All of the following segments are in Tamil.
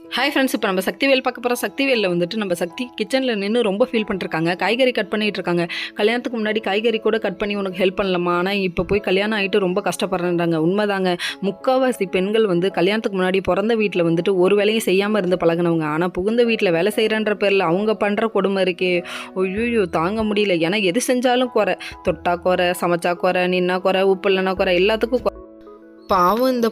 ஹாய் ஃப்ரெண்ட்ஸ், இப்போ நம்ம சக்திவேல் பார்க்க போகிறோம். சக்திவேலில் வந்துட்டு நம்ம சக்தி கிச்சனில் நின்று ரொம்ப ஃபீல் பண்ணிருக்காங்க. காய்கறி கட் பண்ணிகிட்டு இருக்காங்க. கல்யாணத்துக்கு முன்னாடி காய்கறி கூட கட் பண்ணி உனக்கு ஹெல்ப் பண்ணலாமா, ஆனால் இப்போ போய் கல்யாணம் ஆகிட்டு ரொம்ப கஷ்டப்படுறேன்றாங்க. உண்மைதாங்க. முக்கால்வாசி பெண்கள் வந்து கல்யாணத்துக்கு முன்னாடி பிறந்த வீட்டில் வந்துட்டு ஒரு வேலையும் செய்யாமல் இருந்து பழகினவங்க. ஆனால் புகுந்த வீட்டில் வேலை செய்கிறன்ற பேரில் அவங்க பண்ணுற கொடுமை இருக்கே, ஐயோ தாங்க முடியல. ஏன்னா எது செஞ்சாலும் குறை, தொட்டா குறை, சமைச்சா குறை, நின்னா குறை, உப்பு இல்லைன்னா குறை, எல்லாத்துக்கும் பாவம் இந்த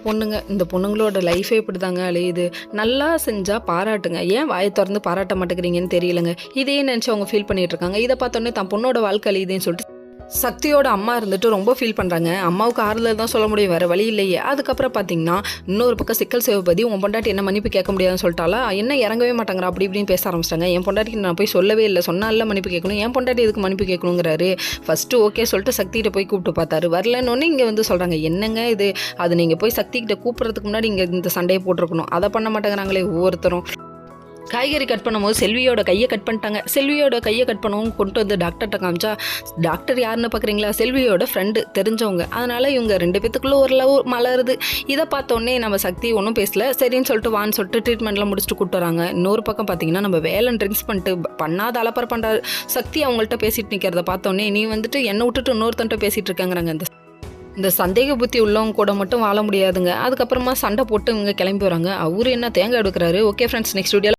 பொண்ணுங்களோட லைஃபே இப்படி தாங்க அலையுது. நல்லா செஞ்சால் பாராட்டுங்க, ஏன் வாயை திறந்து பாராட்ட மாட்டேங்கிறீங்கன்னு தெரியலங்க. இதே நினச்சி அவங்க ஃபீல் பண்ணிட்டு இருக்காங்க. இதை பார்த்தோன்னே தான் பொண்ணோட வாழ்க்கை அலையுதுன்னு சொல்லிட்டு சக்தியோட அம்மா இருந்துட்டு ரொம்ப ஃபீல் பண்ணுறாங்க. அம்மாவுக்கு ஆறுதல் தான் சொல்ல முடியும், வேறு வழி இல்லையே. அதுக்கப்புறம் பார்த்தீங்கன்னா இன்னொரு பக்கம் சிக்கல் சிவபதி உன் பொண்டாட்டி என்ன மன்னிப்பு கேட்க முடியாதுன்னு சொல்லிட்டாலா, என்ன இறங்கவே மாட்டாங்கிறா அப்படி இப்படின்னு பேச ஆரம்பிச்சிட்டாங்க. என் பொண்டாட்டிக்கு நான் போய் சொல்லவே இல்லை, சொன்னால மன்னிப்பு கேட்கணும், என் பொண்டாட்டி எதுக்கு மன்னிப்பு கேட்கணுங்கிறாரு. ஃபஸ்ட்டு ஓகே சொல்லிட்டு சக்திகிட்ட போய் கூப்பிட்டு பார்த்தாரு, வரலன்னு இங்கே வந்து சொல்கிறாங்க. என்னங்க இது, அது நீங்கள் போய் சக்திகிட்ட கூப்பிட்றதுக்கு முன்னாடி இங்கே இந்த சண்டையை போட்டிருக்கணும், அதை பண்ண மாட்டேங்கிறாங்களே ஒவ்வொருத்தரும். காய்கறி கட் பண்ணும்போது செல்வியோட கையை கட் பண்ணிட்டாங்க. செல்வியோட கையை கட் பண்ணவும் கொண்டு வந்து டாக்டர்கிட்ட காமிச்சா, டாக்டர் யாருன்னு பார்க்குறீங்களா, செல்வியோட ஃப்ரெண்டு, தெரிஞ்சவங்க. அதனால் இவங்க 2 பேத்துக்குள்ளே ஒரு லவ் மலருது. இதை பார்த்தோன்னே நம்ம சக்தி ஒன்றும் பேசல, சரின்னு சொல்லிட்டு வான்னு சொல்லிட்டு ட்ரீட்மெண்ட்லாம் முடிச்சுட்டு கூப்பிட்டு வராங்க. இன்னொரு பக்கம் பார்த்தீங்கன்னா நம்ம வேலை ட்ரிங்க்ஸ் பண்ணிட்டு பண்ணாத அலப்பறை பண்ணுறாரு. சக்தி அவங்கள்ட்ட பேசிட்டு நிற்கிறத பார்த்தோன்னே, நீ வந்துட்டு என்னை விட்டுட்டு இன்னொருத்தன்ட்ட பேசிகிட்டு இருக்காங்கிறாங்க. இந்த சந்தேக புத்தி உள்ளவங்க கூட மட்டும் வாழ முடியாதுங்க. அதுக்கப்புறமா சண்டை போட்டு இவங்க கிளம்பி வராங்க. அவரு என்ன தேங்காய் எடுக்கிறாரு. Okay friends, next video